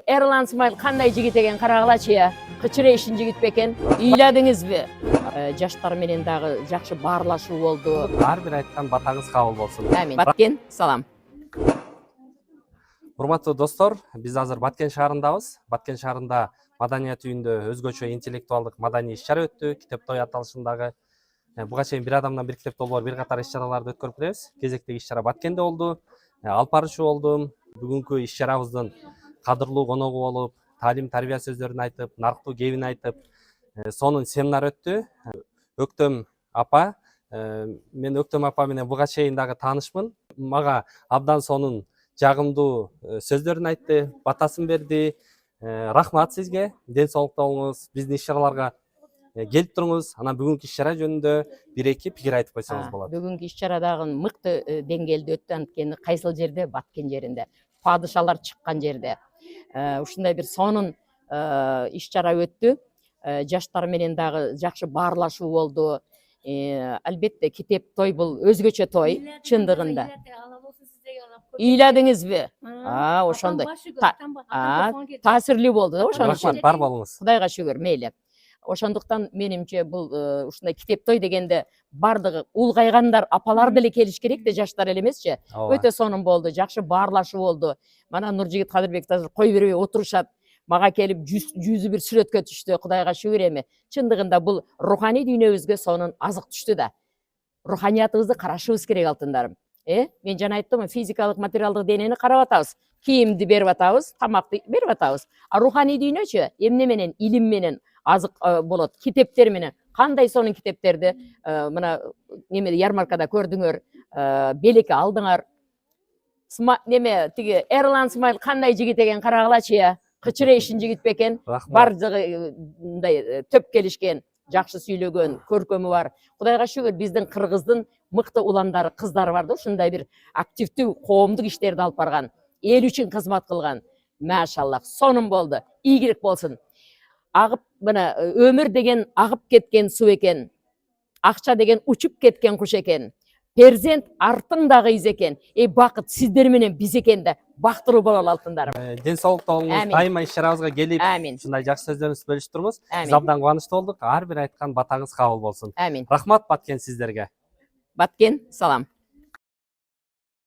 Erlan Смайл кандай жигит экен карагылачы я. Кычыры ишин жигит бекен. Ыйладыңызбы? Жаштар менен дагы жакшы баарлашуу болду. Ар бир айткан батаңыз кабыл болсун. Амин. Баткен, салам. Урматтуу достор, биз азыр Баткен шаарындабыз. Баткен шаарында маданият үйүндө өзгөчө интеллектуалдык маданий иш-чара өттү. Китеп той аталышындагы буга чейин бир адамдан бир китеп долбоор бир катар иш-чараларды өткөрүп келебиз. Кезектеги иш-чара Баткенде болду. Алып баруучу болдум. Бүгүнкү иш-чарабыздын кадырлуу коногу болуп, таалим тарбия сөздөрүн айтып, нарктуу кебин айтып, сонун семинар өттү. Өктөм апа, мен Өктөм апа менен буга чейин дагы таанышмын. Мага абдан сонун жагымдуу сөздөрүн айтты, батасын берди. Рахмат сизге. Ден соолукта болуңуз. Биздин иш-чараларга келип туруңуз. Анан бүгүнкү иш-чара жөнүндө бир-эки пикир айтып койсоңуз болот. Бүгүнкү иш-чарадагы мыкты деңгээлде өттү, анткени кайсыл жерде? Баткен жеринде. Падышалар чыккан жерде. Ушундай бир сонун иш-чара өттү. Жаштар менен дагы жакшы баарлашуу болду. Албетте китеп той бул өзгөчө той, чындыгында. Ыйладыңызбы? Ошондой. Таасирлүү болду да ошон үчүн. Рахмат, бар болуңуз. Кудайга шүгүр, мейли. Ошондуктан менимче бул ушундай китеп той дегенде бардыгы улгайгандар, апалар деле келиш керек да, жаштар эле эмесчи. Өтө сонун болду, жакшы баарлашуу болду. Мана Нуржигит Кадырбеков азыр кой бербей отурушат. Мага келип жүзү бир сүрөткө түштү. Кудайга шүгүр эми. Чындыгында бул руханий дүйнөбүзгө сонун азык түштү да. Руханиятыбызды карашыбыз керек, алтындарым. Мен жана айттым, физикалык, материалдык денени карап атабыз. Кийимди берип атабыз, тамакты берип атабыз. А руханий дүйнөчү эмне менен, илим менен азык болот, китептер менен. Кандай сонун китептерди мына немеде ярмаркада көрдүңөр, белекке алдыңар. Неме тиги Erlan Смайл кандай жигит экен карагылачы я. Кычыры ишин жигит бекен. Бардыгы мындай төп келишкен, жакшы сүйлөгөн, көркөмү бар. Кудайга шүгүр, биздин кыргыздын мыкты уландары, кыздары бар да, ушундай бир активдүү коомдук иштерди алып барган, эл үчүн кызмат кылган. Машаллах, сонун болду. Ийгилик болсун. Агып мына өмүр деген агып кеткен суу экен. Акча деген учуп кеткен куш экен. Перзент артыңдагы из экен. Бакыт сиздер менен биз экен да. Бактылуу бололу, алтындарым. Ден соолукта болуңуз. Дайыма иш-чарабызга келип, ушундай жакшы сөздөрүңүздү бөлүшүп туруңуз. Биз абдан кубанычтуу болдук. Ар бир айткан батаңыз кабыл болсун. Амин. Рахмат Баткен сиздерге. Баткен, салам.